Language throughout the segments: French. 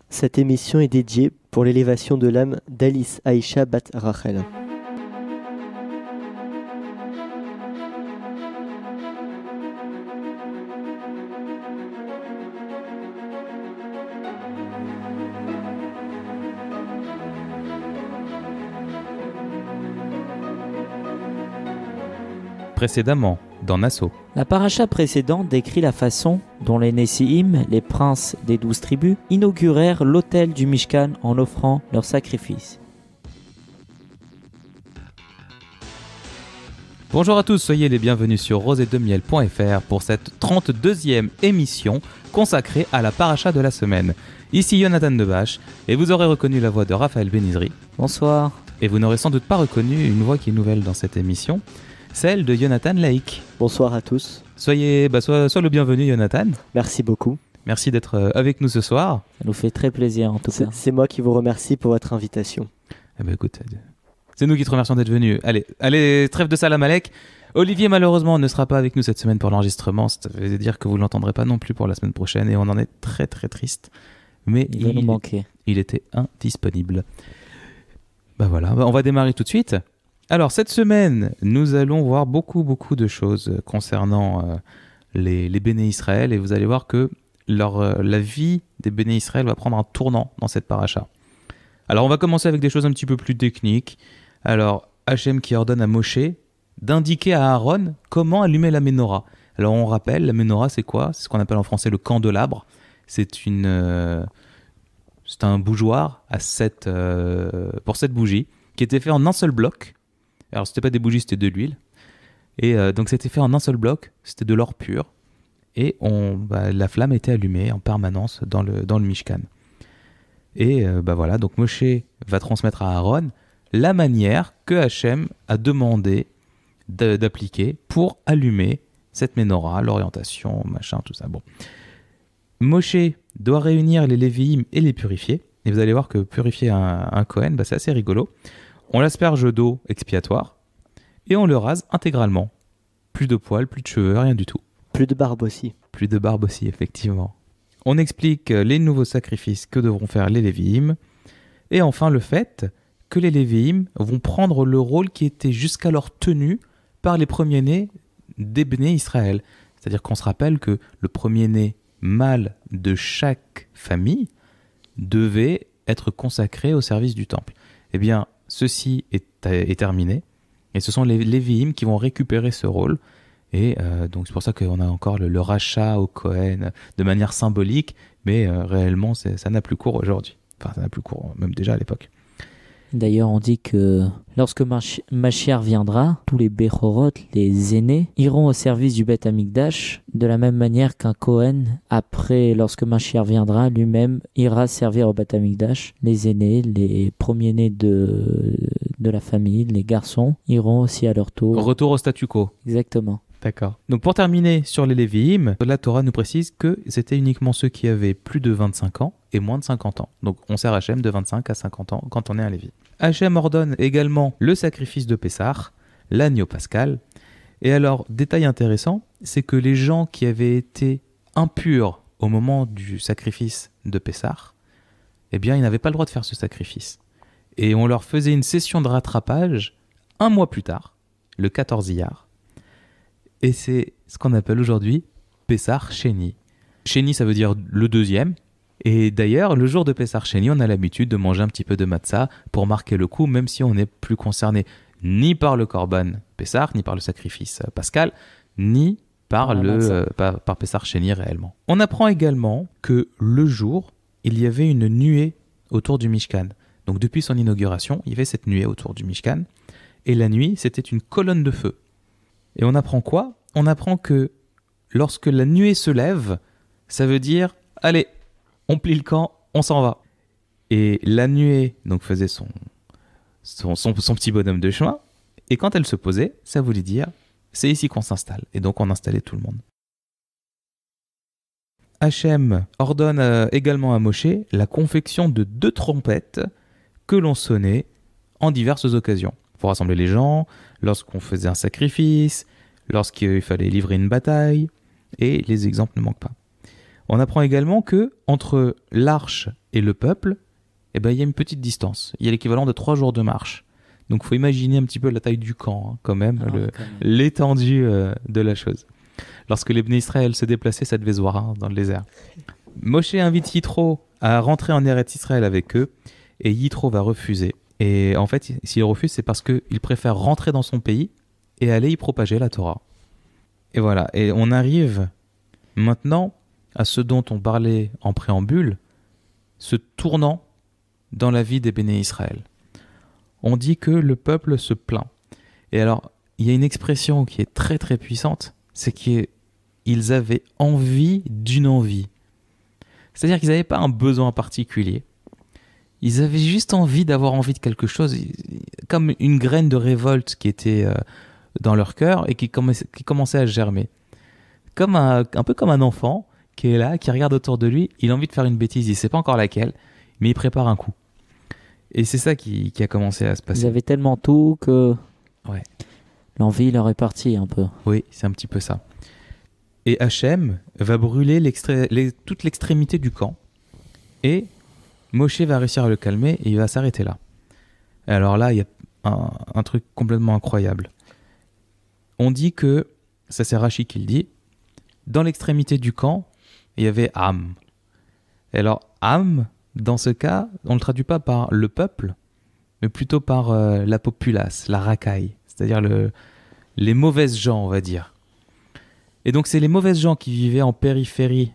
Cette émission est dédiée pour l'élévation de l'âme d'Alice Aïcha Bat Rachel. Précédemment, dans Nassau. La paracha précédente décrit la façon dont les Nessi'im, les princes des 12 tribus, inaugurèrent l'autel du Mishkan en offrant leurs sacrifices. Bonjour à tous, soyez les bienvenus sur rosetdemiel.fr pour cette 32e émission consacrée à la paracha de la semaine. Ici Jonathan Debache, et vous aurez reconnu la voix de Raphaël Benizri. Bonsoir. Et vous n'aurez sans doute pas reconnu une voix qui est nouvelle dans cette émission, celle de Jonathan Laïc. Bonsoir à tous. Sois le bienvenu, Jonathan. Merci beaucoup. Merci d'être avec nous ce soir. Ça nous fait très plaisir en tout cas. C'est moi qui vous remercie pour votre invitation. Eh ben écoute, c'est nous qui te remercions d'être venu. Allez, trêve de salam alek. Olivier malheureusement ne sera pas avec nous cette semaine pour l'enregistrement. Ça veut dire que vous ne l'entendrez pas non plus pour la semaine prochaine et on en est très très triste. Mais il va nous manquer. Il était indisponible. Bah voilà, on va démarrer tout de suite. Alors cette semaine, nous allons voir beaucoup de choses concernant les Béné Israël et vous allez voir que la vie des Béné Israël va prendre un tournant dans cette paracha. Alors on va commencer avec des choses un petit peu plus techniques. Alors Hachem qui ordonne à Moshe d'indiquer à Aaron comment allumer la menorah. Alors on rappelle, la menorah c'est quoi ? C'est ce qu'on appelle en français le candelabre. C'est un bougeoir pour 7 bougies qui était fait en un seul bloc. Alors c'était pas des bougies, c'était de l'huile. Et donc c'était fait en un seul bloc, c'était de l'or pur. Et la flamme était allumée en permanence dans le Mishkan. Et voilà, donc Moshe va transmettre à Aaron la manière que Hachem a demandé d'appliquer pour allumer cette menorah, l'orientation, machin, tout ça. Bon. Moshe doit réunir les Lévi'im et les purifier. Et vous allez voir que purifier un Kohen, c'est assez rigolo. On l'asperge d'eau expiatoire et on le rase intégralement. Plus de poils, plus de cheveux, rien du tout. Plus de barbe aussi. Plus de barbe aussi, effectivement. On explique les nouveaux sacrifices que devront faire les Lévi'im. Et enfin, le fait que les Lévi'im vont prendre le rôle qui était jusqu'alors tenu par les premiers-nés des Béné Israël. C'est-à-dire qu'on se rappelle que le premier-né mâle de chaque famille devait être consacré au service du temple. Eh bien, ceci est terminé, et ce sont les Lévi'im qui vont récupérer ce rôle, et donc c'est pour ça qu'on a encore le rachat au Kohen de manière symbolique, mais réellement ça n'a plus cours aujourd'hui. Enfin, ça n'a plus cours, même déjà à l'époque. D'ailleurs, on dit que lorsque Mashiach viendra, tous les Bechorot, les aînés, iront au service du Beth Amikdash, de la même manière qu'un Kohen, après, lorsque Mashiach viendra, lui-même ira servir au Beth Amikdash. Les aînés, les premiers-nés de la famille, les garçons, iront aussi à leur tour. Retour au statu quo. Exactement. D'accord. Donc pour terminer sur les Lévi'im, la Torah nous précise que c'était uniquement ceux qui avaient plus de 25 ans et moins de 50 ans. Donc on sert Hachem de 25 à 50 ans quand on est un Lévi. Hachem ordonne également le sacrifice de Pessah, l'agneau pascal. Et alors, détail intéressant, c'est que les gens qui avaient été impurs au moment du sacrifice de Pessah, eh bien ils n'avaient pas le droit de faire ce sacrifice. Et on leur faisait une session de rattrapage un mois plus tard, le 14 Iyar. Et c'est ce qu'on appelle aujourd'hui Pessah Sheni. Sheni, ça veut dire le deuxième. Et d'ailleurs, le jour de Pessah Sheni, on a l'habitude de manger un petit peu de matzah pour marquer le coup, même si on n'est plus concerné ni par le Korban Pessah, ni par le sacrifice pascal, ni par par Pessah Sheni réellement. On apprend également que le jour, il y avait une nuée autour du Mishkan. Donc depuis son inauguration, il y avait cette nuée autour du Mishkan. Et la nuit, c'était une colonne de feu. Et on apprend quoi ? On apprend que lorsque la nuée se lève, ça veut dire « Allez, on plie le camp, on s'en va ». Et la nuée donc, faisait son petit bonhomme de chemin. Et quand elle se posait, ça voulait dire « C'est ici qu'on s'installe ». Et donc on installait tout le monde. Hachem ordonne également à Moshe la confection de 2 trompettes que l'on sonnait en diverses occasions. Pour rassembler les gens, lorsqu'on faisait un sacrifice, lorsqu'il fallait livrer une bataille, et les exemples ne manquent pas. On apprend également que entre l'arche et le peuple, eh ben, il y a une petite distance. Il y a l'équivalent de 3 jours de marche. Donc il faut imaginer un petit peu la taille du camp, hein, quand même, l'étendue de la chose. Lorsque les Bnei Israël se déplaçaient, ça devait se voir, hein, dans le désert. Moshe invite Yitro à rentrer en Eretz Israël avec eux, et Yitro va refuser. Et en fait, s'il refuse, c'est parce qu'il préfère rentrer dans son pays et aller y propager la Torah. Et voilà, et on arrive maintenant à ce dont on parlait en préambule, ce tournant dans la vie des Béné Israël. On dit que le peuple se plaint. Et alors, il y a une expression qui est très très puissante, c'est qu'ils avaient envie d'une envie. C'est-à-dire qu'ils n'avaient pas un besoin particulier. Ils avaient juste d'avoir envie de quelque chose, comme une graine de révolte qui était dans leur cœur et qui commençait à germer. Un peu comme un enfant qui est là, qui regarde autour de lui, il a envie de faire une bêtise, il ne sait pas encore laquelle, mais il prépare un coup. Et c'est ça qui a commencé à se passer. Ils avaient tellement tout que ouais. L'envie leur est partie un peu. Oui, c'est un petit peu ça. Et Hachem va brûler toute l'extrémité du camp. Et Moshe va réussir à le calmer et il va s'arrêter là. Et alors là, il y a un truc complètement incroyable. On dit que, ça c'est Rashi qui le dit, dans l'extrémité du camp, il y avait Am. Et alors, Am, dans ce cas, on ne le traduit pas par le peuple, mais plutôt par la populace, la racaille, c'est-à-dire les mauvaises gens, on va dire. Et donc, c'est les mauvaises gens qui vivaient en périphérie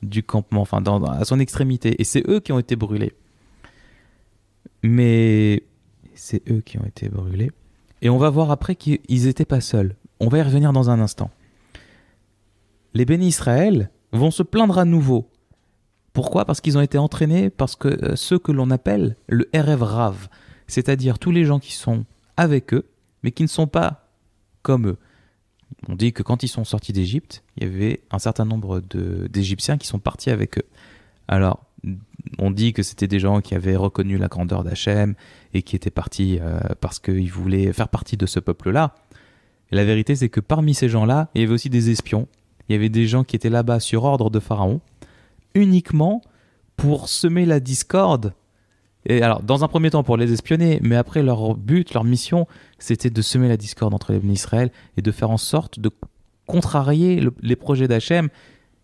du campement, enfin, à son extrémité, et c'est eux qui ont été brûlés. Mais c'est eux qui ont été brûlés. Et on va voir après qu'ils n'étaient pas seuls. On va y revenir dans un instant. Les bénis Israël vont se plaindre à nouveau. Pourquoi ? Parce qu'ils ont été entraînés, parce que ceux que l'on appelle le Erev Rav, c'est-à-dire tous les gens qui sont avec eux, mais qui ne sont pas comme eux. On dit que quand ils sont sortis d'Égypte, il y avait un certain nombre d'Égyptiens qui sont partis avec eux. Alors, on dit que c'était des gens qui avaient reconnu la grandeur d'Hachem et qui étaient partis parce qu'ils voulaient faire partie de ce peuple-là. Et la vérité, c'est que parmi ces gens-là, il y avait aussi des espions. Il y avait des gens qui étaient là-bas sur ordre de Pharaon, uniquement pour semer la discorde. Et alors, dans un premier temps, pour les espionner, mais après, leur but, leur mission, c'était de semer la discorde entre les bénis Israël et de faire en sorte de contrarier les projets d'Hachem,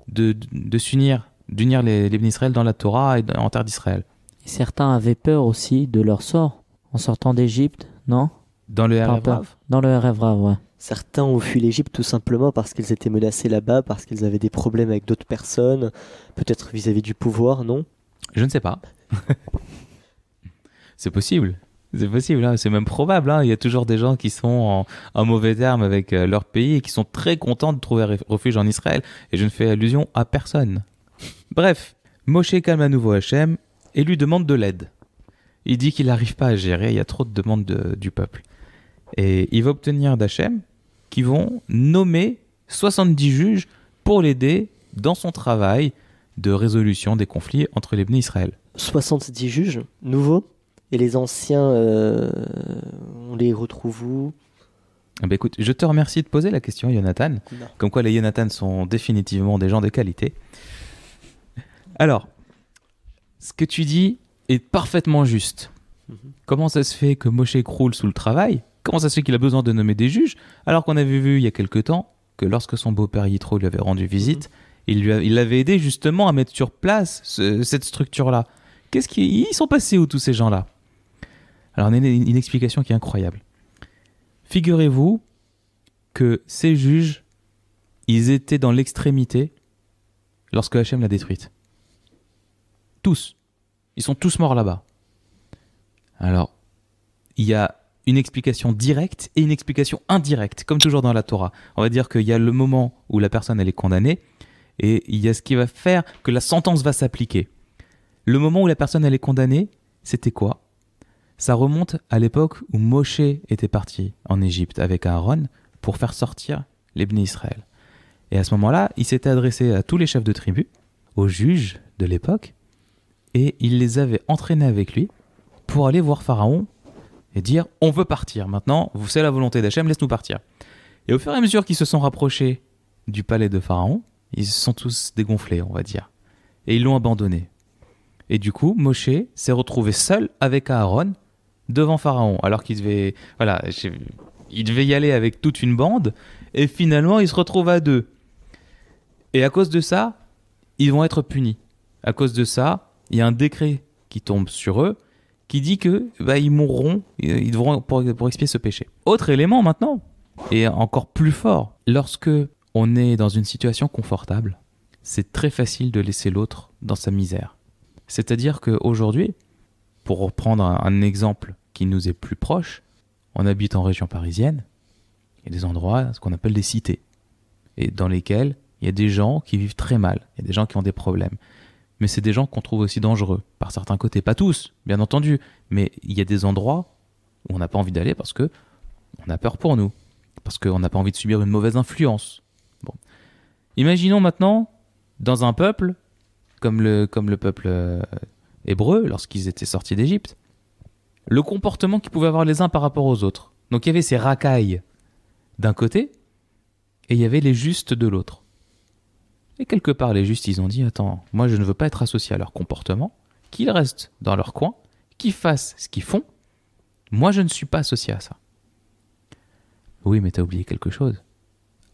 d'unir les bénis Israël dans la Torah et en terre d'Israël. Et certains avaient peur aussi de leur sort en sortant d'Égypte, non ? Dans le Erev Rav ? Dans le Erev Rav, ouais. Certains ont fui l'Égypte tout simplement parce qu'ils étaient menacés là-bas, parce qu'ils avaient des problèmes avec d'autres personnes, peut-être vis-à-vis du pouvoir, non ? Je ne sais pas. C'est possible. C'est possible, hein. C'est même probable. Hein. Il y a toujours des gens qui sont en mauvais termes avec leur pays et qui sont très contents de trouver refuge en Israël. Et je ne fais allusion à personne. Bref, Moshe calme à nouveau Hachem et lui demande de l'aide. Il dit qu'il n'arrive pas à gérer, il y a trop de demandes du peuple. Et il va obtenir d'Hachem qui vont nommer 70 juges pour l'aider dans son travail de résolution des conflits entre les bénis Israël. 70 juges nouveaux ? Et les anciens, on les retrouve où ? Ben écoute, je te remercie de poser la question, Jonathan. Non. Comme quoi les Jonathan sont définitivement des gens de qualité. Alors, ce que tu dis est parfaitement juste. Comment ça se fait que Moshe croule sous le travail ? Comment ça se fait qu'il a besoin de nommer des juges ? Alors qu'on avait vu il y a quelque temps que lorsque son beau-père Yitro lui avait rendu visite, il l'avait aidé justement à mettre sur place cette structure-là. Ils sont passés où tous ces gens-là ? Alors, on a une explication qui est incroyable. Figurez-vous que ces juges, ils étaient dans l'extrémité lorsque Hachem l'a détruite. Tous. Ils sont tous morts là-bas. Alors, il y a une explication directe et une explication indirecte, comme toujours dans la Torah. On va dire qu'il y a le moment où la personne elle est condamnée et il y a ce qui va faire que la sentence va s'appliquer. Le moment où la personne elle est condamnée, c'était quoi ? Ça remonte à l'époque où Moshe était parti en Égypte avec Aaron pour faire sortir les bénis Israël. Et à ce moment-là, il s'était adressé à tous les chefs de tribu, aux juges de l'époque, et il les avait entraînés avec lui pour aller voir Pharaon et dire « On veut partir maintenant, c'est la volonté d'Hachem, laisse-nous partir ». Et au fur et à mesure qu'ils se sont rapprochés du palais de Pharaon, Ils se sont tous dégonflés, on va dire. Et ils l'ont abandonné. Et du coup, Moshe s'est retrouvé seul avec Aaron devant Pharaon, alors qu'il devait, il devait y aller avec toute une bande, et finalement, il se retrouve à 2. Et à cause de ça, ils vont être punis. À cause de ça, il y a un décret qui tombe sur eux, qui dit que ils mourront, ils devront pour expier ce péché. Autre élément maintenant, et encore plus fort, lorsque on est dans une situation confortable, c'est très facile de laisser l'autre dans sa misère. C'est-à-dire qu'aujourd'hui, pour reprendre un exemple qui nous est plus proche, on habite en région parisienne, il y a des endroits, ce qu'on appelle des cités, et dans lesquels il y a des gens qui vivent très mal, il y a des gens qui ont des problèmes. Mais c'est des gens qu'on trouve aussi dangereux, par certains côtés. Pas tous, bien entendu, mais il y a des endroits où on n'a pas envie d'aller parce qu'on a peur pour nous, parce qu'on n'a pas envie de subir une mauvaise influence. Bon. Imaginons maintenant, dans un peuple, comme le peuple hébreu, lorsqu'ils étaient sortis d'Égypte, le comportement qu'ils pouvaient avoir les uns par rapport aux autres. Donc il y avait ces racailles d'un côté, et il y avait les justes de l'autre. Et quelque part, les justes, ils ont dit, attends, moi je ne veux pas être associé à leur comportement, qu'ils restent dans leur coin, qu'ils fassent ce qu'ils font, moi je ne suis pas associé à ça. Oui, mais t'as oublié quelque chose.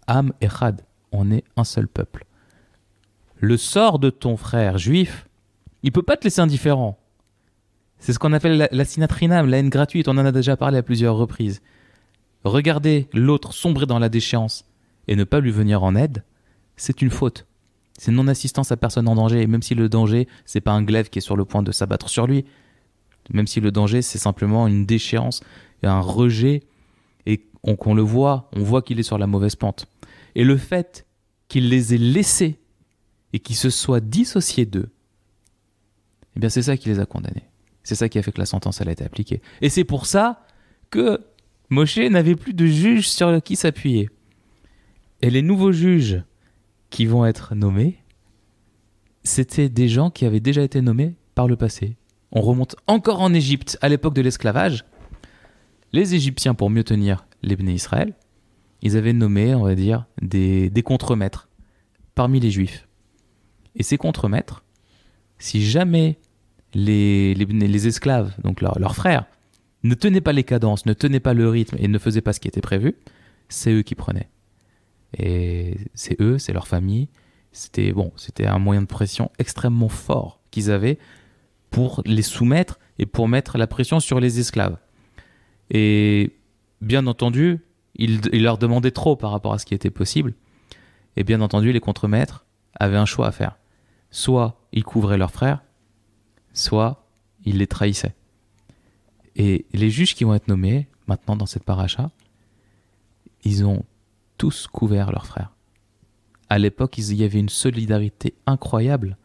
Am Echad, on est un seul peuple. Le sort de ton frère juif, il peut pas te laisser indifférent. C'est ce qu'on appelle la sinatrinam, la haine gratuite, on en a déjà parlé à plusieurs reprises. Regarder l'autre sombrer dans la déchéance et ne pas lui venir en aide, c'est une faute. C'est non-assistance à personne en danger, et même si le danger, c'est pas un glaive qui est sur le point de s'abattre sur lui, même si le danger, c'est simplement une déchéance, un rejet, et qu'on le voit, on voit qu'il est sur la mauvaise pente. Et le fait qu'il les ait laissés et qu'il se soit dissocié d'eux, eh bien c'est ça qui les a condamnés. C'est ça qui a fait que la sentence elle a été appliquée. Et c'est pour ça que Moshe n'avait plus de juge sur qui s'appuyer. Et les nouveaux juges qui vont être nommés, c'était des gens qui avaient déjà été nommés par le passé. On remonte encore en Égypte, à l'époque de l'esclavage. Les Égyptiens, pour mieux tenir les Béné Israël, ils avaient nommé, on va dire, des contremaîtres parmi les Juifs. Et ces contremaîtres, si jamais les esclaves, donc leurs frères, ne tenaient pas les cadences, ne tenaient pas le rythme et ne faisaient pas ce qui était prévu, c'est eux qui prenaient. Et c'est eux, c'est leur famille. C'était un moyen de pression extrêmement fort qu'ils avaient pour les soumettre et pour mettre la pression sur les esclaves. Et bien entendu, ils leur demandaient trop par rapport à ce qui était possible. Et bien entendu, les contremaîtres avaient un choix à faire. Soit ils couvraient leurs frères, soit ils les trahissaient. Et les juges qui vont être nommés maintenant dans cette paracha, ils ont tous couvert leurs frères. À l'époque, il y avait une solidarité incroyable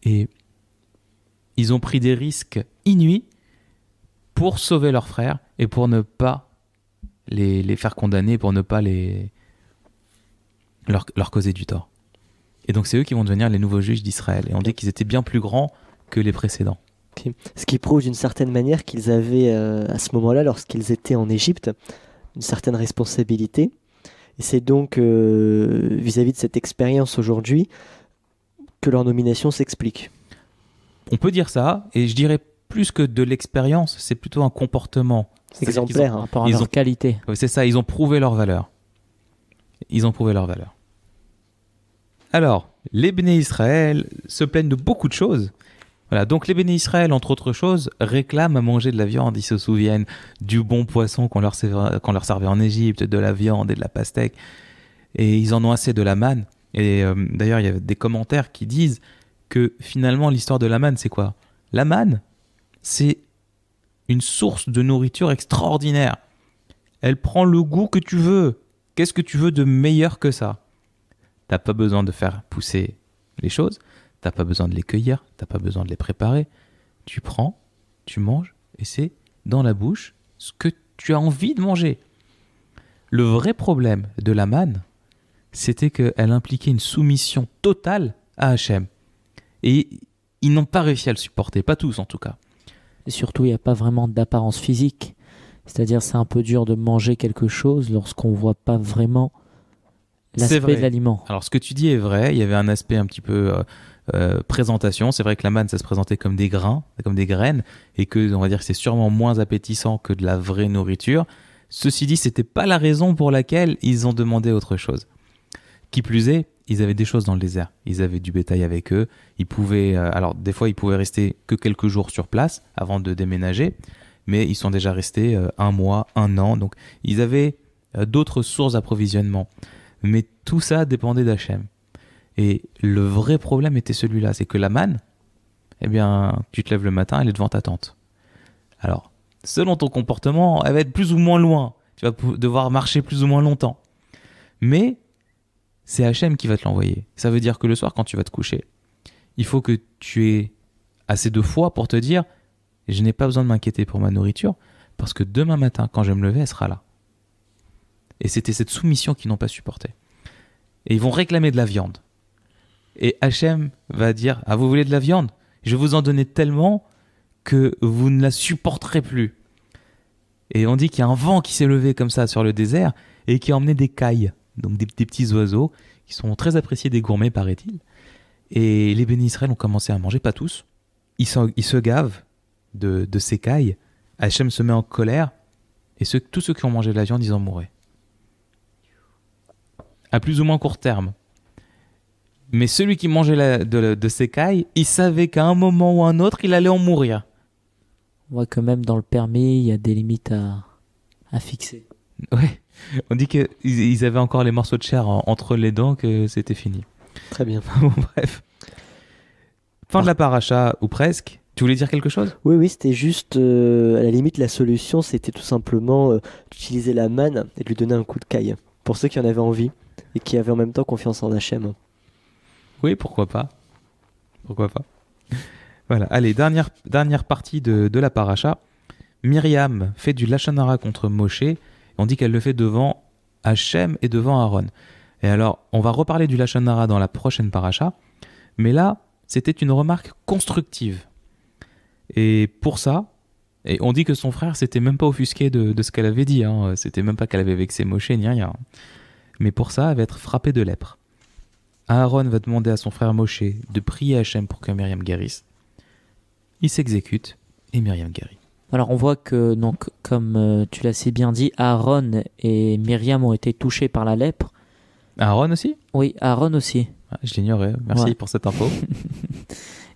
et ils ont pris des risques inouïs pour sauver leurs frères et pour ne pas les faire condamner, pour ne pas leur causer du tort. Et donc c'est eux qui vont devenir les nouveaux juges d'Israël. Et on dit qu'ils étaient bien plus grands que les précédents. Okay. Ce qui prouve d'une certaine manière qu'ils avaient, à ce moment-là, lorsqu'ils étaient en Égypte, une certaine responsabilité. Et c'est donc vis-à-vis de cette expérience aujourd'hui que leur nomination s'explique. On peut dire ça, et je dirais plus que de l'expérience, c'est plutôt un comportement. Exemplaire. Par rapport à leur qualité. Oui, c'est ça, ils ont prouvé leur valeur. Ils ont prouvé leur valeur. Alors, les Béné Israël se plaignent de beaucoup de choses. Voilà, donc les Béné Israël, entre autres choses, réclament à manger de la viande. Ils se souviennent du bon poisson qu'on leur servait en Égypte, de la viande et de la pastèque. Et ils en ont assez de la manne. Et d'ailleurs, il y a des commentaires qui disent que finalement, l'histoire de la manne, c'est quoi ? La manne, c'est une source de nourriture extraordinaire. Elle prend le goût que tu veux. Qu'est-ce que tu veux de meilleur que ça ? T'as pas besoin de faire pousser les choses. T'as pas besoin de les cueillir, t'as pas besoin de les préparer. Tu prends, tu manges, et c'est dans la bouche ce que tu as envie de manger. Le vrai problème de la manne, c'était qu'elle impliquait une soumission totale à Hachem. Et ils n'ont pas réussi à le supporter, pas tous en tout cas. Et surtout, il n'y a pas vraiment d'apparence physique. C'est-à-dire, c'est un peu dur de manger quelque chose lorsqu'on ne voit pas vraiment C'est vrai. l'aspect de l'aliment. Alors, ce que tu dis est vrai. Il y avait un aspect un petit peu présentation. C'est vrai que la manne, ça se présentait comme des grains, comme des graines, et que, on va dire que c'est sûrement moins appétissant que de la vraie nourriture. Ceci dit, c'était pas la raison pour laquelle ils ont demandé autre chose. Qui plus est, ils avaient des choses dans le désert. Ils avaient du bétail avec eux. Ils pouvaient, alors des fois, ils pouvaient rester que quelques jours sur place avant de déménager, mais ils sont déjà restés 1 mois, 1 an. Donc, ils avaient d'autres sources d'approvisionnement. Mais tout ça dépendait d'Hachem. Et le vrai problème était celui-là, c'est que la manne, eh bien, tu te lèves le matin, elle est devant ta tente. Alors, selon ton comportement, elle va être plus ou moins loin. Tu vas devoir marcher plus ou moins longtemps. Mais c'est Hachem qui va te l'envoyer. Ça veut dire que le soir, quand tu vas te coucher, il faut que tu aies assez de foi pour te dire « Je n'ai pas besoin de m'inquiéter pour ma nourriture, parce que demain matin, quand je vais me lever, elle sera là. » Et c'était cette soumission qu'ils n'ont pas supportée. Et ils vont réclamer de la viande. Et Hachem va dire « Ah, vous voulez de la viande ? Je vais vous en donner tellement que vous ne la supporterez plus. » Et on dit qu'il y a un vent qui s'est levé comme ça sur le désert et qui a emmené des cailles, donc des petits oiseaux qui sont très appréciés des gourmets, paraît-il. Et les bénis Israël ont commencé à manger, pas tous. Ils se gavent de ces cailles. Hachem se met en colère et tous ceux qui ont mangé de la viande, ils en mouraient. À plus ou moins court terme. Mais celui qui mangeait de ces cailles, il savait qu'à un moment ou à un autre, il allait en mourir. On voit que même dans le permis, il y a des limites à fixer. Ouais, on dit qu'ils avaient encore les morceaux de chair entre les dents, que c'était fini. Très bien. Bon, bref. Fin de la paracha, ou presque. Tu voulais dire quelque chose ? Oui, c'était juste, à la limite, la solution, c'était tout simplement d'utiliser la manne et de lui donner un coup de caille. Pour ceux qui en avaient envie et qui avaient en même temps confiance en Hachem. Oui, pourquoi pas. Pourquoi pas. Voilà, allez, dernière partie de la paracha. Myriam fait du Lachon Hara contre Moshe. On dit qu'elle le fait devant Hachem et devant Aaron. Et alors, on va reparler du Lachon Hara dans la prochaine paracha. Mais là, c'était une remarque constructive. Et pour ça, et on dit que son frère s'était même pas offusqué de ce qu'elle avait dit. Hein. C'était même pas qu'elle avait vexé Moshe ni rien. Mais pour ça, elle va être frappée de lèpre. Aaron va demander à son frère Moshe de prier Hachem pour que Myriam guérisse. Il s'exécute et Myriam guérit. Alors on voit que, donc, comme tu l'as si bien dit, Aaron et Myriam ont été touchés par la lèpre. Aaron aussi ? Oui, Aaron aussi. Ah, je l'ignorais. Merci pour cette info.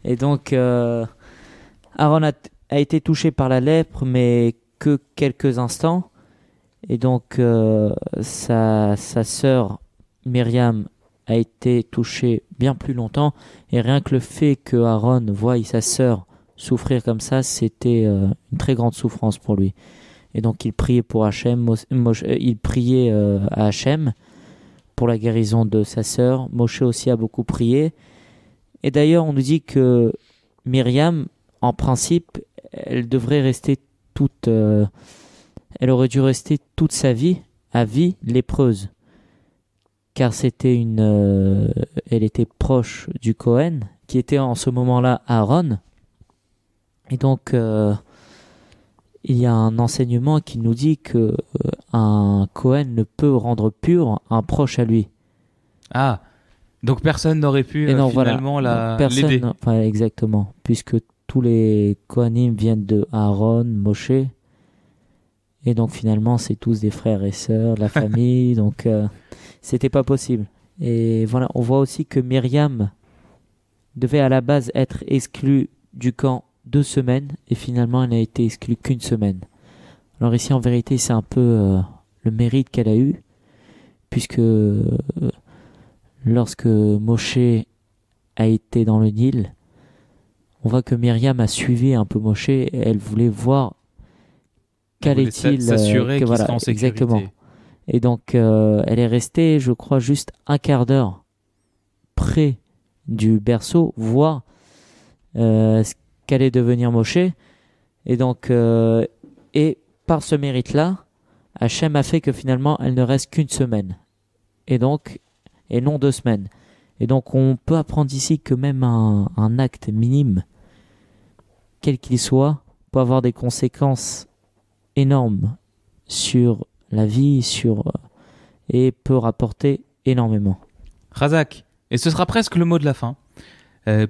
Et donc, Aaron a été touché par la lèpre, mais que quelques instants. Et donc, sa sœur Myriam a été touchée bien plus longtemps. Et rien que le fait que Aaron voie sa sœur souffrir comme ça, c'était une très grande souffrance pour lui. Et donc, il priait pour Hachem. Il priait à Hachem pour la guérison de sa sœur. Moshe aussi a beaucoup prié. Et d'ailleurs, on nous dit que Myriam, en principe, elle devrait rester elle aurait dû rester toute sa vie, à vie, lépreuse. Car elle était proche du Cohen, qui était en ce moment-là Aaron. Et donc, il y a un enseignement qui nous dit que un Cohen ne peut rendre pur un proche à lui. Ah, donc personne n'aurait pu finalement l'aider. Enfin, exactement, puisque tous les Kohanim viennent de Aaron, Moshe. Et donc finalement, c'est tous des frères et sœurs, de la famille, donc c'était pas possible. Et voilà, on voit aussi que Myriam devait à la base être exclue du camp 2 semaines, et finalement elle n'a été exclue qu'1 semaine. Alors ici, en vérité, c'est un peu le mérite qu'elle a eu, puisque lorsque Moshe a été dans le Nil, on voit que Myriam a suivi un peu Moshe, et elle voulait voir qu'allait-il s'assurer qu'il serait en sécurité. Exactement. Et donc elle est restée, je crois, juste un quart d'heure près du berceau, voir ce qu'allait devenir Moshe. Et donc et par ce mérite-là, Hachem a fait que finalement elle ne reste qu'1 semaine, et non 2 semaines. Et donc on peut apprendre ici que même un acte minime, quel qu'il soit, peut avoir des conséquences énormes sur la vie, et peut rapporter énormément. Razak, et ce sera presque le mot de la fin,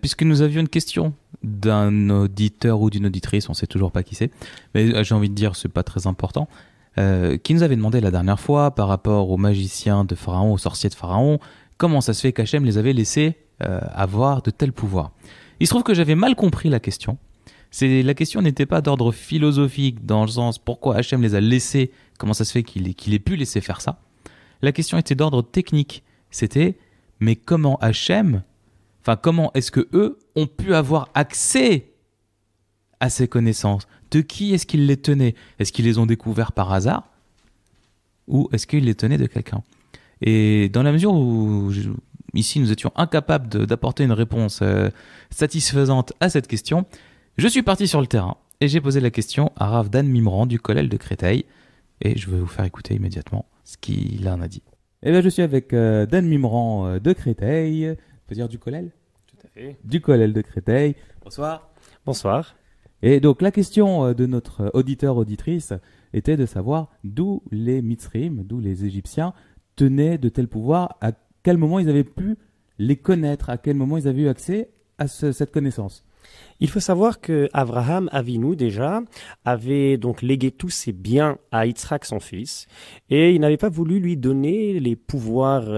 puisque nous avions une question d'un auditeur ou d'une auditrice, on ne sait toujours pas qui c'est, mais j'ai envie de dire c'est pas très important, qui nous avait demandé la dernière fois par rapport aux magiciens de Pharaon, aux sorciers de Pharaon, comment ça se fait qu'Hachem les avait laissés avoir de tels pouvoirs. Il se trouve que j'avais mal compris la question. La question n'était pas d'ordre philosophique, dans le sens pourquoi Hachem les a laissés, comment ça se fait qu'il ait pu laisser faire ça. La question était d'ordre technique. C'était, mais comment est-ce que eux ont pu avoir accès à ces connaissances? De qui est-ce qu'ils les tenaient? Est-ce qu'ils les ont découverts par hasard? Ou est-ce qu'ils les tenaient de quelqu'un? Et dans la mesure où ici nous étions incapables d'apporter une réponse satisfaisante à cette question, je suis parti sur le terrain et j'ai posé la question à Rav Dan Mimran du Kollel de Créteil et je vais vous faire écouter immédiatement ce qu'il en a dit. Eh bien, je suis avec Dan Mimran de Créteil. On peut dire du Kollel? Tout à fait. Du Kollel de Créteil. Bonsoir. Bonsoir. Et donc, la question de notre auditeur-auditrice était de savoir d'où les Mitzrim, d'où les Égyptiens, tenaient de tels pouvoirs, à quel moment ils avaient pu les connaître, à quel moment ils avaient eu accès à cette connaissance. Il faut savoir que Abraham Avinu déjà avait donc légué tous ses biens à Yitzhak son fils et il n'avait pas voulu lui donner les pouvoirs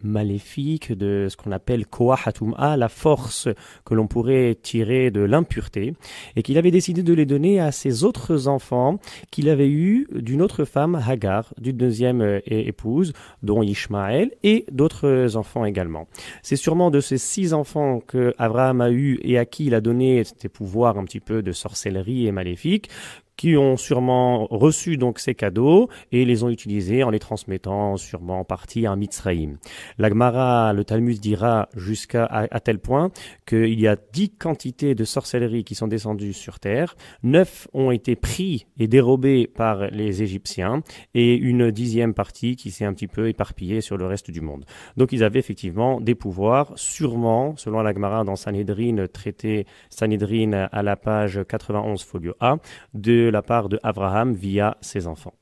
maléfiques de ce qu'on appelle Koach HaTum'a, la force que l'on pourrait tirer de l'impureté, et qu'il avait décidé de les donner à ses autres enfants qu'il avait eus d'une autre femme, Hagar, d'une deuxième épouse, dont Ishmaël, et d'autres enfants également. C'est sûrement de ces 6 enfants que Abraham a eu et à qui il a donné ces pouvoirs un petit peu de sorcellerie et maléfique, qui ont sûrement reçu donc ces cadeaux et les ont utilisés en les transmettant sûrement en partie à Mitzraïm. La Gemara, le Talmud dira à tel point qu'il y a 10 quantités de sorcellerie qui sont descendues sur terre, 9 ont été pris et dérobés par les Égyptiens et une 10e partie qui s'est un petit peu éparpillée sur le reste du monde. Donc ils avaient effectivement des pouvoirs, sûrement, selon la Gemara dans Sanhedrin, traité Sanhedrin à la page 91 folio A, de la part de Abraham via ses enfants.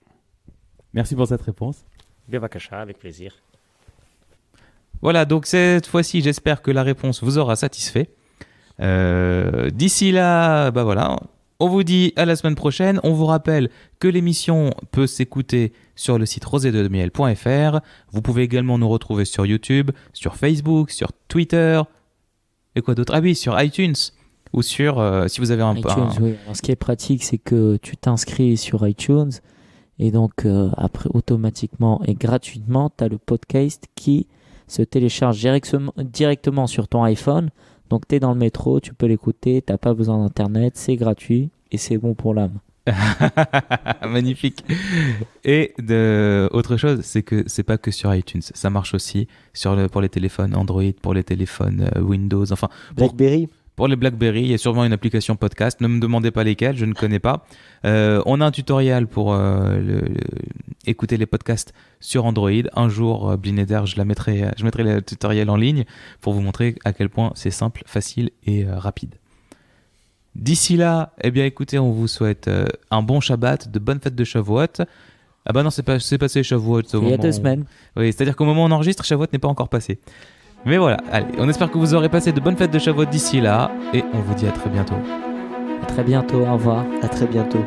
Merci pour cette réponse. Bevakasha, avec plaisir. Voilà, donc cette fois-ci, j'espère que la réponse vous aura satisfait. D'ici là, voilà, on vous dit à la semaine prochaine. On vous rappelle que l'émission peut s'écouter sur le site rosédedemiel.fr. Vous pouvez également nous retrouver sur YouTube, sur Facebook, sur Twitter et quoi d'autre? Ah oui, sur iTunes. Ou sur, si vous avez iTunes, oui. Alors, ce qui est pratique, c'est que tu t'inscris sur iTunes et donc après, automatiquement et gratuitement, tu as le podcast qui se télécharge directement sur ton iPhone. Donc, tu es dans le métro, tu peux l'écouter, tu n'as pas besoin d'Internet, c'est gratuit et c'est bon pour l'âme. Magnifique. Et autre chose, c'est que c'est pas que sur iTunes, ça marche aussi pour les téléphones Android, pour les téléphones Windows, enfin... BlackBerry. Pour les BlackBerry, il y a sûrement une application podcast. Ne me demandez pas lesquelles, je ne connais pas. On a un tutoriel pour écouter les podcasts sur Android. Un jour, Blinéder, je mettrai le tutoriel en ligne pour vous montrer à quel point c'est simple, facile et rapide. D'ici là, eh bien écoutez, on vous souhaite un bon Shabbat, de bonnes fêtes de Shavuot. Ah bah non, c'est passé Shavuot. Il y a 2 semaines. Oui, c'est-à-dire qu'au moment où on enregistre, Shavuot n'est pas encore passé. Mais voilà, allez, on espère que vous aurez passé de bonnes fêtes de Shavuot d'ici là, et on vous dit à très bientôt. À très bientôt, au revoir. À très bientôt.